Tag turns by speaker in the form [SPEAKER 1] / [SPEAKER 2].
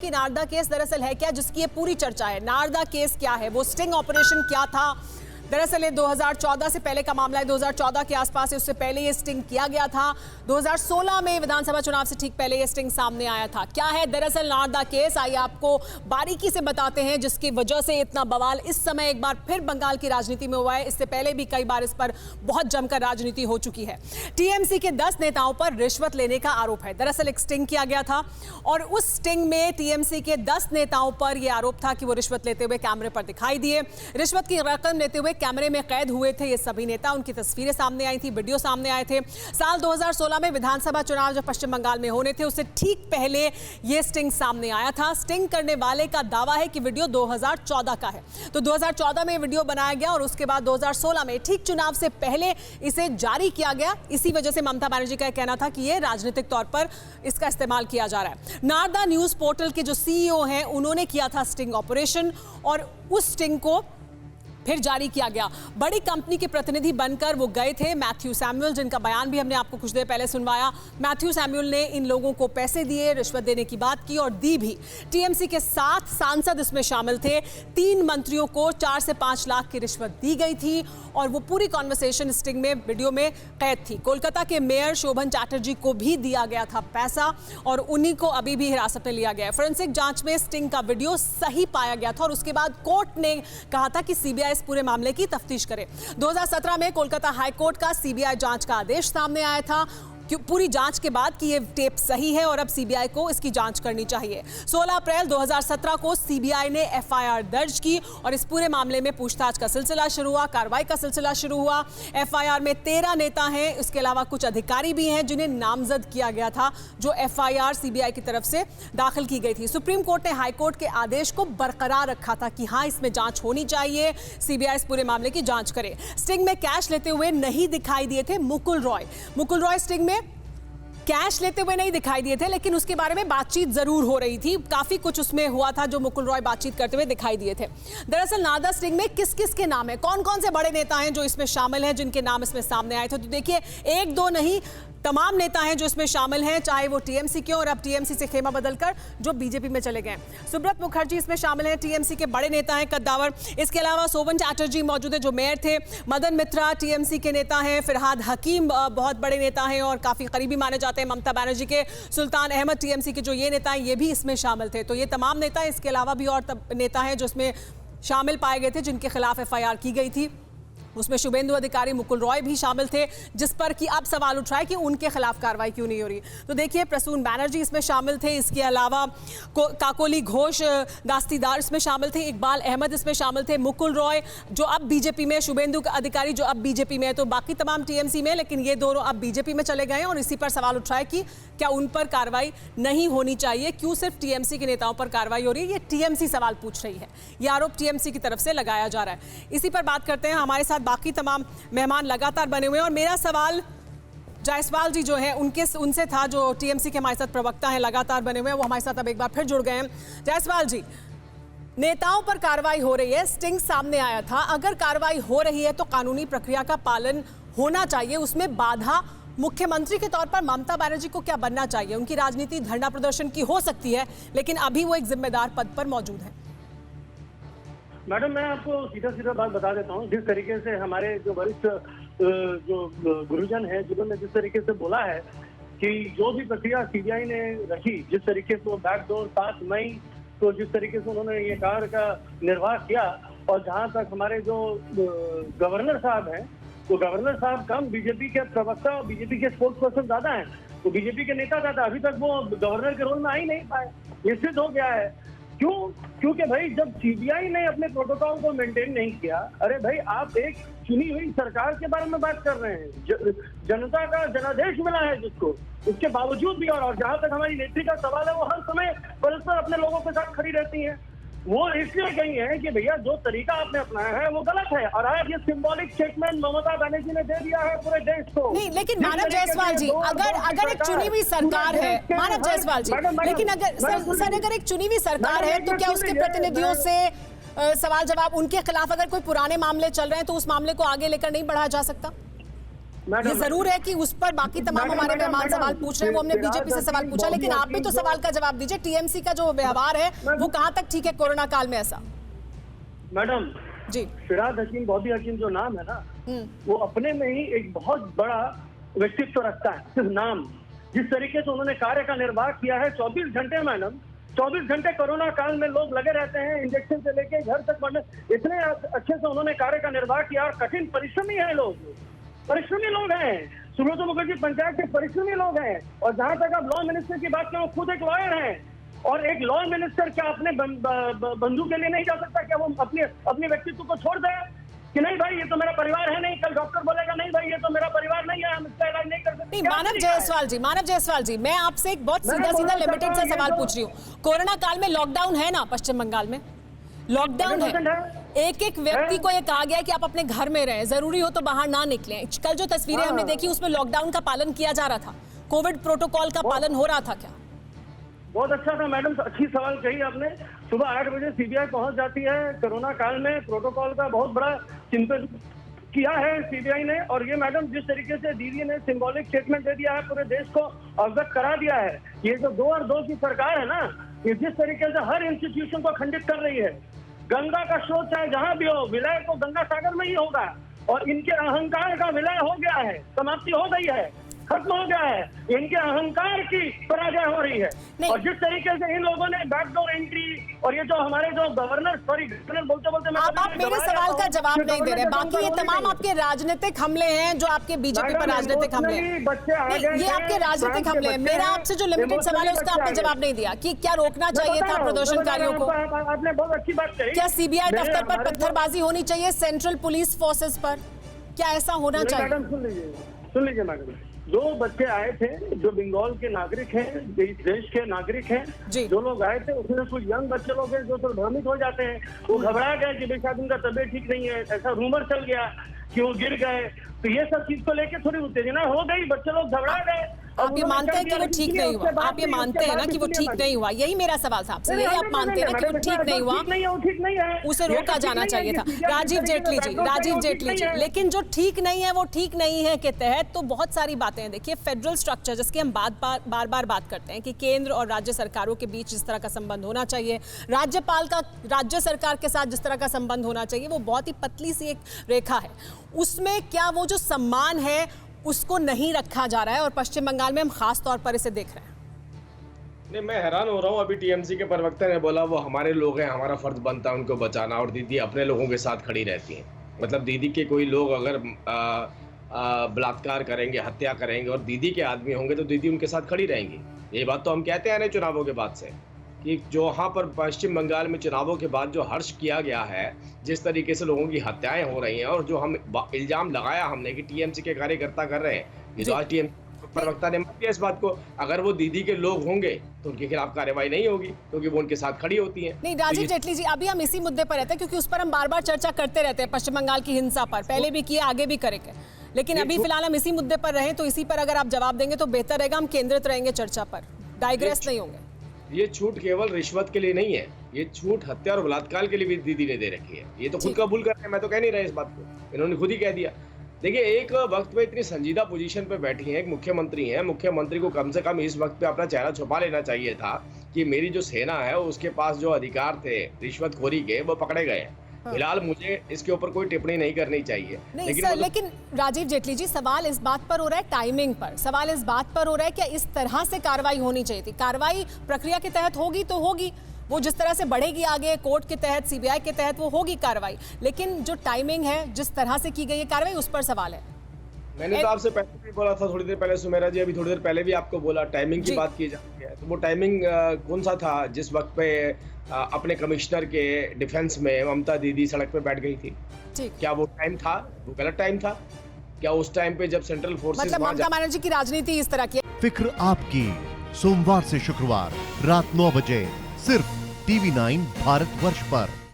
[SPEAKER 1] कि नारदा केस दरअसल है क्या, जिसकी ये पूरी चर्चा है। नारदा केस क्या है, वो स्टिंग ऑपरेशन क्या था। दरअसल ये 2014 से पहले का मामला है, 2014 के आसपास है, उससे पहले ये स्टिंग किया गया था। 2016 में विधानसभा चुनाव से ठीक पहले ये स्टिंग सामने आया था। क्या है दरअसल नारदा केस, आइए आपको बारीकी से बताते हैं, जिसकी वजह से इतना बवाल इस समय एक बार फिर बंगाल की राजनीति में हुआ है। इससे पहले भी कई बार इस पर बहुत जमकर राजनीति हो चुकी है। टीएमसी के 10 नेताओं पर रिश्वत लेने का आरोप है। दरअसल एक स्टिंग किया गया था और उस स्टिंग में टीएमसी के 10 नेताओं पर यह आरोप था कि वो रिश्वत लेते हुए कैमरे पर दिखाई दिए। रिश्वत की रकम लेते हुए कैमरे में कैद हुए थे ये सभी नेता। उनकी तस्वीरें सामने आई थी, वीडियो सामने आए थे। साल 2016 में विधानसभा चुनाव जब पश्चिम बंगाल में होने थे, उससे ठीक पहले ये स्टिंग सामने आया था। स्टिंग करने वाले का दावा है कि वीडियो 2014 का है। तो 2014 में वीडियो बनाया गया और उसके बाद 2016 में ठीक चुनाव से पहले इसे जारी किया गया। इसी वजह से ममता बनर्जी का कहना था कि यह राजनीतिक तौर पर इसका इस्तेमाल किया जा रहा है। नारदा न्यूज पोर्टल के जो सीईओ हैं, उन्होंने किया था स्टिंग ऑपरेशन और उस स्टिंग को फिर जारी किया गया। बड़ी कंपनी के प्रतिनिधि बनकर वो गए थे, मैथ्यू सैमुअल, जिनका बयान भी हमने आपको कुछ देर पहले सुनवाया। मैथ्यू सैमुअल ने इन लोगों को पैसे दिए, रिश्वत देने की बात की और दी भी। टीएमसी के 7 सांसद इसमें शामिल थे। 3 मंत्रियों को 4 से 5 लाख की रिश्वत दी गई थी और वो पूरी कॉन्वर्सेशन स्टिंग में वीडियो में कैद थी। कोलकाता के मेयर शोभन चैटर्जी को भी दिया गया था पैसा और उन्हीं को अभी भी हिरासत में लिया गया है। फोरेंसिक जांच में स्टिंग का वीडियो सही पाया गया था और उसके बाद कोर्ट ने कहा था कि सीबीआई पूरे मामले की तफ्तीश करे। 2017 में कोलकाता हाई कोर्ट का सीबीआई जांच का आदेश सामने आया था पूरी जांच के बाद कि ये टेप सही है और अब सीबीआई को इसकी जांच करनी चाहिए। 16 अप्रैल 2017 को सीबीआई ने एफआईआर दर्ज की और इस पूरे मामले में पूछताछ का सिलसिला शुरू हुआ, कार्रवाई का सिलसिला शुरू हुआ। एफआईआर में 13 नेता हैं, इसके अलावा कुछ अधिकारी भी हैं जिन्हें नामजद किया गया था, जो एफआईआर सीबीआई की तरफ से दाखिल की गई थी। सुप्रीम कोर्ट ने हाई कोर्ट के आदेश को बरकरार रखा था कि हाँ, इसमें जांच होनी चाहिए, सीबीआई इस पूरे मामले की जांच करे। स्टिंग में कैश लेते हुए नहीं दिखाई दिए थे मुकुल रॉय स्टिंग में कैश लेते हुए नहीं दिखाई दिए थे, लेकिन उसके बारे में बातचीत जरूर हो रही थी। काफी कुछ उसमें हुआ था जो मुकुल रॉय बातचीत करते हुए दिखाई दिए थे। दरअसल नारदा स्टिंग में किस किस के नाम है, कौन कौन से बड़े नेता हैं जो इसमें शामिल हैं, जिनके नाम इसमें सामने आए थे। तो देखिए, 1-2 नहीं, तमाम नेता हैं जो इसमें शामिल हैं, चाहे वो टीएमसी के और अब टीएमसी से खेमा बदलकर जो बीजेपी में चले गए। सुब्रत मुखर्जी इसमें शामिल हैं, टीएमसी के बड़े नेता हैं, कद्दावर। इसके अलावा शोभन चैटर्जी मौजूद है जो मेयर थे। मदन मित्रा टीएमसी के नेता हैं। फिरहाद हकीम बहुत बड़े नेता हैं और काफी करीबी माने जाते हैं ममता बनर्जी के। सुल्तान अहमद टीएमसी के जो ये नेता हैं, ये भी इसमें शामिल थे। तो ये तमाम नेता, इसके अलावा भी और नेता हैं जो इसमें शामिल पाए गए थे, जिनके खिलाफ एफआईआर की गई थी। उसमें शुभेंदु अधिकारी, मुकुल रॉय भी शामिल थे, जिस पर कि अब सवाल उठ रहा है कि उनके खिलाफ कार्रवाई क्यों नहीं हो रही। तो देखिए, प्रसून बैनर्जी इसमें शामिल थे, इसके अलावा काकोली घोष दास्तीदार इसमें शामिल थे, इकबाल अहमद इसमें शामिल थे, मुकुल रॉय जो अब बीजेपी में, शुभेंदु अधिकारी जो अब बीजेपी में है। तो बाकी तमाम टीएमसी में, लेकिन ये दोनों अब बीजेपी में चले गए हैं और इसी पर सवाल उठ रहा है कि क्या उन पर कार्रवाई नहीं होनी चाहिए, क्यों सिर्फ टीएमसी के नेताओं पर कार्रवाई हो रही है। ये टीएमसी सवाल पूछ रही है, ये आरोप टीएमसी की तरफ से लगाया जा रहा है। इसी पर बात करते हैं, हमारे साथ बाकी तमाम मेहमान लगातार बने हुए हैं और मेरा सवाल जायसवाल जी जो है उनसे था, जो टीएमसी के हमारे साथ प्रवक्ता हैं, लगातार बने हुए हैं, वो हमारे साथ अब एक बार फिर जुड़ गए हैं। जायसवाल जी, नेताओं पर कार्रवाई हो रही है, स्टिंग सामने आया था, अगर कार्रवाई हो रही है तो कानूनी प्रक्रिया का पालन होना चाहिए, उसमें बाधा मुख्यमंत्री के तौर पर ममता बनर्जी को क्या बनना चाहिए? उनकी राजनीति धरना प्रदर्शन की हो सकती है, लेकिन अभी वो एक जिम्मेदार पद पर मौजूद है।
[SPEAKER 2] मैडम, मैं आपको सीधा बात बता देता हूँ। जिस तरीके से हमारे जो वरिष्ठ जो गुरुजन हैं, जिन्होंने जिस तरीके से बोला है कि जो भी प्रक्रिया सीबीआई ने रखी, जिस तरीके से वो बैकडोर 7 मई तो जिस तरीके से उन्होंने ये कार्य का निर्वाह किया, और जहाँ तक हमारे जो गवर्नर साहब हैं, तो गवर्नर साहब कम बीजेपी के प्रवक्ता और बीजेपी के स्पोक्स पर्सन ज्यादा हैं, तो बीजेपी के नेता ज्यादा, अभी तक वो गवर्नर के रोल में आ ही नहीं पाए। निश्चित हो गया है। क्योंकि भाई जब सीबीआई ने अपने प्रोटोकॉल को मेंटेन नहीं किया, अरे भाई आप एक चुनी हुई सरकार के बारे में बात कर रहे हैं, जनता का जनादेश मिला है जिसको, उसके बावजूद भी, और जहां तक हमारी नेत्री का सवाल है, वो हर समय परस्पर अपने लोगों के साथ खड़ी रहती हैं। वो इसलिए कही है कि भैया जो तरीका आपने अपनाया है वो गलत है, और आज ये सिंबॉलिक स्टेटमेंट ममता बनर्जी ने दे दिया है पूरे देश को।
[SPEAKER 1] नहीं, लेकिन मानव जायसवाल जी, अगर एक चुनी हुई सरकार है, मानव जायसवाल जी, लेकिन अगर एक चुनी हुई सरकार है तो क्या उसके प्रतिनिधियों से सवाल जवाब, उनके खिलाफ अगर कोई पुराने मामले चल रहे हैं तो उस मामले को आगे लेकर नहीं बढ़ाया जा सकता?
[SPEAKER 2] मैडम,
[SPEAKER 1] ये जरूर है कि उस पर बाकी तमाम हमारे मेहमान सवाल पूछ रहे हैं, वो हमने बीजेपी से सवाल पूछा, लेकिन आप भी तो सवाल का जवाब दीजिए। टीएमसी का जो व्यवहार है वो कहां तक ठीक है कोरोना काल में ऐसा?
[SPEAKER 2] मैडम
[SPEAKER 1] जी,
[SPEAKER 2] फिराद हकीम, बॉबी हकीम जो नाम है ना, वो अपने में ही एक बहुत बड़ा व्यक्तित्व रखता है। सिर्फ नाम, जिस तरीके से उन्होंने कार्य का निर्वाह किया है 24 घंटे मैडम, 24 घंटे कोरोना काल में लोग लगे रहते हैं, इंजेक्शन से लेके घर तक बढ़ने, इतने अच्छे से उन्होंने कार्य का निर्वाह किया। और कठिन परिश्रमी है लोग, परिश्रमी लोग हैं। सुब्रत मुखर्जी पंचायत के परिश्रमी लोग हैं। और जहां तक आप लॉ मिनिस्टर की बात करें, वो खुद एक लॉयर हैं। और एक लॉ मिनिस्टर क्या अपने बंधु के लिए नहीं जा सकता? क्या वो अपने व्यक्तित्व को छोड़ दे कि नहीं भाई ये तो मेरा परिवार है? नहीं, कल डॉक्टर बोलेगा नहीं भाई ये तो मेरा परिवार नहीं है, हम इसका इलाज नहीं कर सकते।
[SPEAKER 1] नहीं, मानव जायसवाल जी, मैं आपसे एक बहुत सीधा लिमिटेड सा सवाल पूछ रही हूँ। कोरोना काल में लॉकडाउन है ना पश्चिम बंगाल में? लॉकडाउन है, एक व्यक्ति को ये कहा गया है कि आप अपने घर में रहें, जरूरी हो तो बाहर ना निकलें। कल जो तस्वीरें हमने देखी उसमें लॉकडाउन का पालन किया जा रहा था, कोविड प्रोटोकॉल का पालन हो रहा था क्या?
[SPEAKER 2] बहुत अच्छा था मैडम, अच्छी सवाल कही आपने। सुबह 8 बजे सीबीआई पहुंच जाती है। कोरोना काल में प्रोटोकॉल का बहुत बड़ा चिंतन किया है सीबीआई ने। और ये मैडम जिस तरीके से दीदी ने सिंबॉलिक स्टेटमेंट दे दिया है, पूरे देश को अवगत करा दिया है। ये जो 2 और 2 की सरकार है ना, ये जिस तरीके से हर इंस्टीट्यूशन को खंडित कर रही है। गंगा का स्रोत चाहे जहां भी हो, विलय तो गंगा सागर में ही होगा। और इनके अहंकार का विलय हो गया है, समाप्ति हो गई है, खत्म हो गया है। इनके अहंकार की पराजय हो रही है। और जिस तरीके से इन लोगों ने बैकडोर एंट्री, और ये जो हमारे जो गवर्नर बोलते
[SPEAKER 1] आप मेरे सवाल का जवाब नहीं दे रहे। बाकी ये तमाम आपके राजनीतिक हमले हैं, जो आपके बीजेपी पर राजनीतिक हमले हैं, ये आपके राजनीतिक हमले हैं। मेरा आपसे जो लिमिटेड सवाल है उसका आपने जवाब नहीं दिया कि क्या रोकना चाहिए था प्रदर्शनकारियों को?
[SPEAKER 2] आपने बहुत अच्छी बात कही।
[SPEAKER 1] क्या सीबीआई दफ्तर पर पत्थरबाजी होनी चाहिए सेंट्रल पुलिस फोर्सेस पर? क्या ऐसा होना चाहिए?
[SPEAKER 2] मैडम सुन लीजिए मैडम, जो बच्चे आए थे, जो बंगाल के नागरिक हैं, देश के नागरिक हैं, जो लोग आए थे, उसमें कुछ यंग बच्चे लोग हैं जो तो भ्रमित हो जाते हैं। वो घबरा गए कि भाई शायद उनका तबीयत ठीक नहीं है, ऐसा रूमर चल गया कि वो गिर गए। तो ये सब चीज को लेके थोड़ी उत्तेजना हो गई, बच्चे लोग घबरा गए।
[SPEAKER 1] आप ये मानते हैं कि वो ठीक नहीं हुआ? आप ये मानते हैं ना कि वो ठीक नहीं हुआ? यही मेरा सवाल था आपसे, यही आप मानते हैं ना कि वो ठीक नहीं हुआ, उसे रोका जाना चाहिए था? राजीव जेटली जी, लेकिन जो ठीक नहीं है वो ठीक नहीं है के तहत तो बहुत सारी बातें हैं। देखिए, फेडरल स्ट्रक्चर जिसकी हम बार बार बात करते हैं कि केंद्र और राज्य सरकारों के बीच जिस तरह का संबंध होना चाहिए, राज्यपाल का राज्य सरकार के साथ जिस तरह का संबंध होना चाहिए, वो बहुत ही पतली सी एक रेखा है। उसमें क्या वो जो सम्मान है उसको नहीं रखा जा रहा है? और पश्चिम बंगाल में हम खास तौर पर इसे देख रहे हैं।
[SPEAKER 3] नहीं, मैं हैरान हो रहा हूँ। अभी टीएमसी के प्रवक्ता ने बोला वो हमारे लोग हैं, हमारा फर्ज बनता है उनको बचाना, और दीदी अपने लोगों के साथ खड़ी रहती हैं। मतलब दीदी के कोई लोग अगर बलात्कार करेंगे, हत्या करेंगे और दीदी के आदमी होंगे तो दीदी उनके साथ खड़ी रहेंगी। ये बात तो हम कहते हैं ना चुनावों के बाद से, कि जो वहाँ पर पश्चिम बंगाल में चुनावों के बाद जो हर्ष किया गया है, जिस तरीके से लोगों की हत्याएं हो रही हैं, और जो हम इल्जाम लगाया हमने कि टीएमसी के कार्यकर्ता कर रहे हैं, ये तो आज टीएमसी प्रवक्ता ने मान लिया इस बात को। अगर वो दीदी के लोग होंगे तो उनके खिलाफ कार्रवाई नहीं होगी, क्योंकि वो उनके साथ खड़ी होती हैं।
[SPEAKER 1] नहीं, राजीव जेटली जी, अभी हम इसी मुद्दे पर रहते हैं क्योंकि उस पर हम बार बार चर्चा करते रहते हैं, पश्चिम बंगाल की हिंसा पर। पहले भी किया, आगे भी करेंगे, लेकिन अभी फिलहाल हम इसी मुद्दे पर रहें। तो इसी पर अगर आप जवाब देंगे तो बेहतर रहेगा, हम केंद्रित रहेंगे चर्चा पर, डाइग्रेस नहीं होंगे।
[SPEAKER 3] ये छूट केवल रिश्वत के लिए नहीं है, ये छूट हत्या और बलात्कार के लिए भी दीदी ने दे रखी है। ये तो खुद कबूल कर रहे हैं, मैं तो कह नहीं रहा इस बात को, इन्होंने खुद ही कह दिया। देखिए, एक वक्त पे इतनी संजीदा पोजीशन पे बैठी हैं, एक मुख्यमंत्री हैं, मुख्यमंत्री को कम से कम इस वक्त पे अपना चेहरा छुपा लेना चाहिए था कि मेरी जो सेना है उसके पास जो अधिकार थे रिश्वतखोरी के, वो पकड़े गए हैं। फिलहाल मुझे इसके ऊपर कोई टिप्पणी नहीं करनी चाहिए।
[SPEAKER 1] नहीं सर, लेकिन राजीव जेटली जी, सवाल इस बात पर हो रहा है, टाइमिंग पर सवाल इस बात पर हो रहा है, क्या इस तरह से कार्रवाई होनी चाहिए थी? कार्रवाई प्रक्रिया के तहत होगी तो होगी, वो जिस तरह से बढ़ेगी आगे कोर्ट के तहत, सीबीआई के तहत, वो होगी कार्रवाई। लेकिन जो टाइमिंग है, जिस तरह से की गई है कार्रवाई, उस पर सवाल है।
[SPEAKER 3] मैंने तो आपसे पहले भी बोला था, थोड़ी देर पहले सुमेरा जी, अभी थोड़ी देर पहले भी आपको बोला, टाइमिंग की बात की जाती है। तो वो टाइमिंग कौन सा था जिस वक्त पे अपने कमिश्नर के डिफेंस में ममता दीदी सड़क पे बैठ गई थी? क्या वो टाइम था? वो गलत टाइम था क्या? उस टाइम पे जब सेंट्रल फोर्सेस,
[SPEAKER 1] मतलब ममता बनर्जी की राजनीति इस तरह की।
[SPEAKER 4] फिक्र आपकी, सोमवार से शुक्रवार रात 9 बजे सिर्फ TV9 भारतवर्ष पर।